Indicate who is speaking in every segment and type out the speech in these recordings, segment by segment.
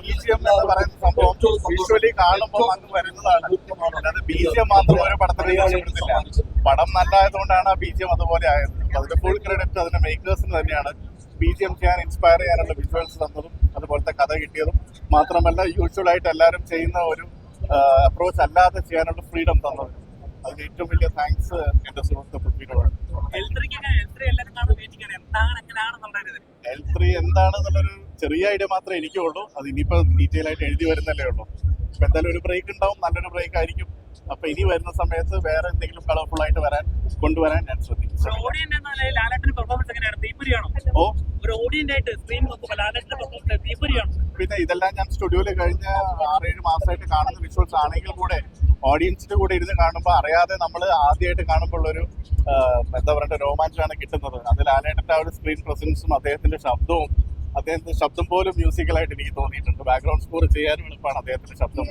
Speaker 1: BGM എന്ന് പറയുന്ന സംഭവം വിഷ്വലി കാണുമ്പോൾ അങ്ങ് വരുന്നതാണ്. അല്ലാതെ BGM മാത്രം ഒരു പടത്തിന് രക്ഷപ്പെടുന്നില്ല. പടം നല്ലതായതുകൊണ്ടാണ് ആ BGM അതുപോലെ ആയത്. അതിന്റെ ഫുൾ ക്രെഡിറ്റ് അതിന്റെ മേക്കേഴ്സിന് തന്നെയാണ്. BGM ചെയ്യാൻ ഇൻസ്പയർ ചെയ്യാനുള്ള വിഷ്വൽസ് തന്നതും അതുപോലത്തെ കഥ കിട്ടിയതും മാത്രമല്ല യൂഷ്വൽ ആയിട്ട് എല്ലാവരും ചെയ്യുന്ന ഒരു അപ്രോച്ച് അല്ലാതെ ചെയ്യാനുള്ള ഫ്രീഡം തന്നത്. അതിന് ഏറ്റവും വലിയ താങ്ക്സ് എന്റെ സുഹൃത്ത് പൃഥ്വിയോടാണ്. L3 എന്താണെന്നുള്ളൊരു ചെറിയ ഐഡിയ മാത്രമേ എനിക്കുള്ളൂ. അത് ഇനിയിപ്പോ ഡീറ്റെയിൽ ആയിട്ട് എഴുതി വരുന്നല്ലേ ഉള്ളൂ. അപ്പൊ എന്തായാലും ഒരു ബ്രേക്ക് ഉണ്ടാവും, നല്ലൊരു ബ്രേക്ക് ആയിരിക്കും. അപ്പൊ ഇനി വരുന്ന സമയത്ത് വേറെ എന്തെങ്കിലും കളർഫുൾ ആയിട്ട് കൊണ്ടുവരാൻ ഞാൻ ശ്രദ്ധിക്കും. പിന്നെ ഇതെല്ലാം ഞാൻ സ്റ്റുഡിയോയിൽ കഴിഞ്ഞ 6-7 മാസമായിട്ട് കാണുന്ന വിഷ്വൽസ് ആണെങ്കിൽ കൂടെ ഓഡിയൻസിന്റെ കൂടെ ഇരുന്ന് കാണുമ്പോൾ അറിയാതെ നമ്മൾ ആദ്യമായിട്ട് കാണുമ്പോൾ ഒരു എന്താ പറയുക രോമാഞ്ചമാണ് കിട്ടുന്നത്. അത് ലാലേട്ടന്റെ ആ ഒരു സ്ക്രീൻ പ്രസൻസും അദ്ദേഹത്തിന്റെ ശബ്ദം പോലും മ്യൂസിക്കലായിട്ട് എനിക്ക് തോന്നിയിട്ടുണ്ട്. ബാക്ക്ഗ്രൗണ്ട് സ്കോർ ചെയ്യാനും എളുപ്പമാണ് അദ്ദേഹത്തിന്റെ ശബ്ദം.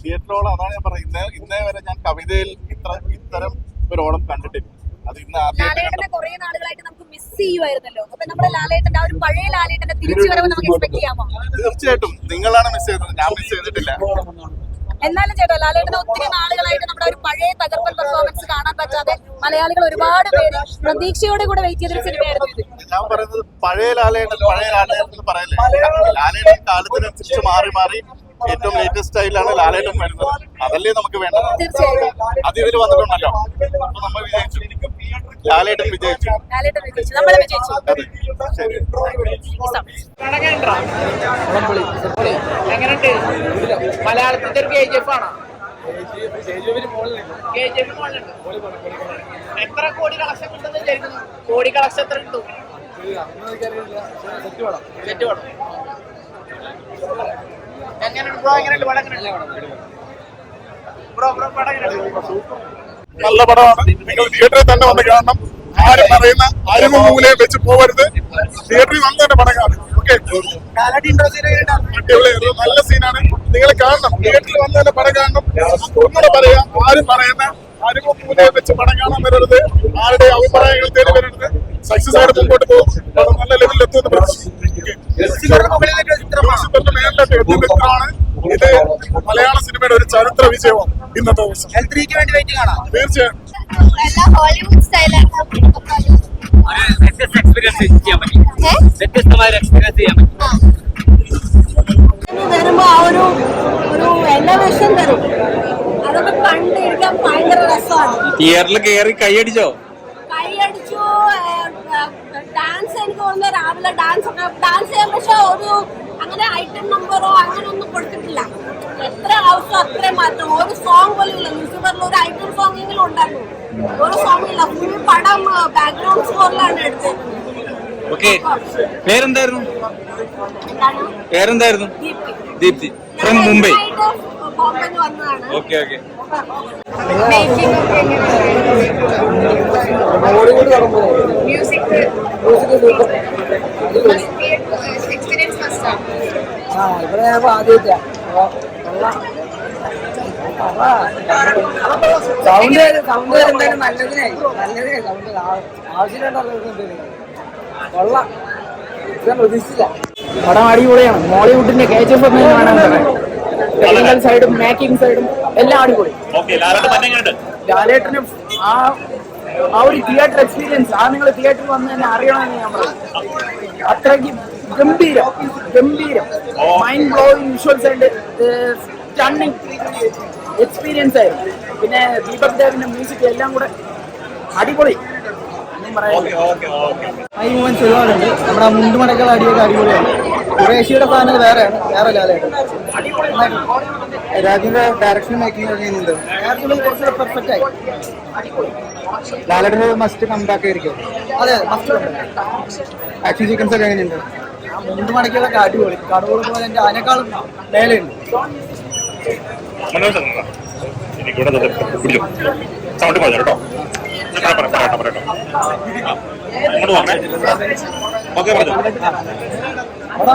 Speaker 1: തിയേറ്ററോളം അതാണ് ഞാൻ പറയുന്നത്. ഇന്നേ വരെ ഞാൻ കവിതയിൽ ഇത്തരം ഒരു ഓളം കണ്ടിട്ടില്ല. അത് ഇന്ന്
Speaker 2: ലാലേട്ടനെ കുറെ നാളുകളായിട്ട് നമുക്ക് മിസ് ചെയ്യുമായിരുന്നല്ലോ. അപ്പൊ നമ്മുടെ ലാലേട്ടന്റെ ആ ഒരു പഴയ ലാലേട്ടന്റെ തിരിച്ചുവരവ് നമുക്ക് എക്സ്പെക്ട് ചെയ്യാമോ?
Speaker 1: തീർച്ചയായിട്ടും. നിങ്ങളാണ് മിസ് ചെയ്തത്, ഞാൻ മിസ് ചെയ്തിട്ടില്ല.
Speaker 2: എന്നാലും ചേട്ടാ ലാലേട്ടന് ഒത്തിരി നാളുകളായിട്ട് നമ്മുടെ ഒരു പഴയ തകർപ്പൻ പെർഫോമൻസ് കാണാൻ പറ്റാതെ മലയാളികൾ ഒരുപാട് പേര് പ്രതീക്ഷയോടെ കൂടെ വെയിറ്റ് ചെയ്തൊരു സിനിമയായിരുന്നു ഇത്.
Speaker 1: ഞാൻ പറയുന്നത് പഴയ ലാലേട്ടൻ എന്ന് പറയല്ലേ. ലാലേട്ടൻ കാലത്തിനനുസരിച്ച് മാറി ഏറ്റവും ലേറ്റസ്റ്റ് സ്റ്റൈലാണ് ലാലേട്ടൻ വരുന്നത്. അതല്ലേ നമുക്ക് വേണ്ടത്. അത് ഇതിൽ വന്നിട്ടുണ്ടല്ലോ. അപ്പൊ നമ്മൾ വിജയിച്ചു. ലാലേട്ടൻ വിജയിച്ചു.
Speaker 2: നമ്മളെ വിജയിച്ചു.
Speaker 1: ശരി.
Speaker 3: എങ്ങനെയുണ്ട്? മലയാളത്തിന്റെ ഒരു KGF ആണോ? എത്ര കോടി കളക്ഷൻ കിട്ടുന്ന വിചാരിക്കുന്നു? കോടി കളക്ഷൻ എത്ര കിട്ടും? സെറ്റ് വേണം. എങ്ങനെയുണ്ട് ബ്രോ? എങ്ങനെയുണ്ട് പടം? ബ്രോ പടം എങ്ങനെയുണ്ട്?
Speaker 1: നല്ല പടമാണ്. നിങ്ങൾ തിയേറ്ററിൽ തന്നെ വന്ന് കാണണം. ആരും പറയുന്ന അരിമൂലയെ വെച്ച് പോകരുത്. തിയേറ്ററിൽ വന്ന് തന്നെ പടം കാണും. ഓക്കെ, നല്ല സീനാണ്. നിങ്ങൾ കാണണം. തിയേറ്ററിൽ വന്ന് തന്നെ പടം കാണണം. ഒന്നുകൂടെ പറയാം, ആരും പറയുന്ന അരിമൂലയെ വെച്ച് പടം കാണാൻ വരരുത്. ആരുടെ അഭിപ്രായങ്ങൾ തേടി വരരുത്. സക്സസ് ആയിട്ട് മുമ്പോട്ട് പോകും. നല്ല ലെവലിൽ എത്തുമെന്ന് പ്രതീക്ഷിക്കുന്നു. ചിത്രമാണ് ഇത്. മലയാള സിനിമയുടെ ഒരു ചരിത്ര വിജയമാണ് ഇന്നത്തെ ദിവസം. തീർച്ചയായും
Speaker 2: വരുമ്പോ ആ ഒരു എലവേഷൻ തരും. അതൊക്കെ കണ്ടിരിക്കാൻ ഭയങ്കര രസമാണ്.
Speaker 4: തിയേറ്ററിൽ കയറി കൈയടിച്ചു.
Speaker 2: ഡാൻസ് എനിക്ക് തോന്നുന്നത് രാവിലെ ഡാൻസ് ചെയ്യാൻ, പക്ഷെ ഒരു അങ്ങനെ ഐറ്റം നമ്പറോ അങ്ങനെ ഒന്നും കൊടുത്തിട്ടില്ല. എത്ര ആവശ്യം അത്രയും മാത്രം. ഒരു സോങ് പോലും ഇല്ല. ലൂസിഫറിൽ ഒരു ഐറ്റം സോങ് എങ്കിലും ഉണ്ടായിരുന്നു. ഒരു സോങ് ഇല്ല. ഫുൾ പടം ബാക്ക്ഗ്രൗണ്ട് സ്കോറിലാണ് എടുത്തത്.
Speaker 4: പേരെന്തായിരുന്നു? ദീപ്തി ഫ്രം മുംബൈ.
Speaker 2: വന്നതാണ്.
Speaker 4: ഓക്കെ.
Speaker 3: ഇവിടെ ആദ്യമായിട്ടാ സൗണ്ട് എന്തായാലും നല്ലതിനായി സൗണ്ട് ആവശ്യമായിട്ടുള്ള കൊള്ളാം. പ്രതീക്ഷിച്ചില്ല. പടം അടിപൊളിയാണ്. മോളിവുഡിന്റെ KGF വേണം പറയാൻ. ടെക്നിക്കൽ സൈഡും മേക്കിംഗ് സൈഡും എല്ലാം അടിപൊളി. ലാലേട്ടന് ആ ഒരു തിയേറ്റർ എക്സ്പീരിയൻസ് നിങ്ങൾ തിയേറ്ററിൽ വന്ന് തന്നെ അറിയണമെന്ന് ഞാൻ പറയും. അത്രയ്ക്ക് ഗംഭീരം mind blowing visuals and stunning experience ആയിരുന്നു. പിന്നെ ദീപക് ദേവിന്റെ മ്യൂസിക് എല്ലാം കൂടെ അടിപൊളി. ഹൈ മൂവ്മെന്റ്സ് ഒരുപാടുണ്ട്. നമ്മുടെ മുണ്ടുമടക്കൾ അടിയൊക്കെ അടിപൊളിയാണ്. ഖുറേഷിയുടെ ഫാനത് വേറെ ലാലേട്ടൻ. രാജുവിന്റെ ഡയറക്ഷൻ മേക്കിംഗ് എങ്ങനെയുണ്ട്? കുറച്ചുകൂടെ പെർഫെക്റ്റ് ആയി. ലാലേട്ടൻ മസ്റ്റ് കംബാക്ക് ആയിരിക്കും. അതെ, മസ്റ്റ്. ആക്ഷൻ സീക്വൻസ് ഒക്കെ എങ്ങനെയുണ്ട്? മുണ്ടുമടക്കികളൊക്കെ അടിപൊളി. കടവുകൾ പോലെ അതിനേക്കാളും മേലെയുണ്ട്.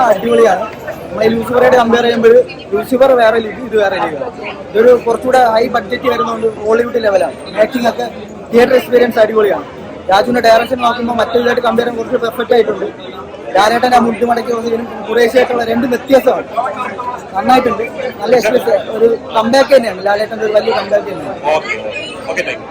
Speaker 3: അടിപൊളിയാണ്. നമ്മൾ ലൂസിഫറായിട്ട് കമ്പയർ ചെയ്യുമ്പോൾ ലൂസിഫർ വേറെ ലീഗ്, ഇത് വേറെ ലീഗ്. ഇതൊരു കുറച്ചുകൂടെ ഹൈ ബഡ്ജറ്റ് വരുന്നതുകൊണ്ട് ഹോളിവുഡ് ലെവലാണ്. മേക്കിംഗ് ഒക്കെ തിയേറ്റർ എക്സ്പീരിയൻസ് അടിപൊളിയാണ്. രാജുവിന്റെ ഡയറക്ഷൻ നോക്കുമ്പോൾ മറ്റേതായിട്ട് കമ്പയർ ചെയ്യാൻ കുറച്ച് പെർഫെക്റ്റ് ആയിട്ടുണ്ട്. ലാലേട്ടൻ ആ മുട്ടുമടക്കി വന്നതിനും കുറേശ്ശായിട്ടുള്ള രണ്ടും വ്യത്യാസമാണ്. നന്നായിട്ടുണ്ട്, നല്ല എക്സ്പീരിയൻസ്, ഒരു കംബാക്ക് തന്നെയാണ്. ലാലേട്ടൻ്റെ ഒരു വലിയ കംബാക്ക് തന്നെയാണ്.
Speaker 4: Okay thank you.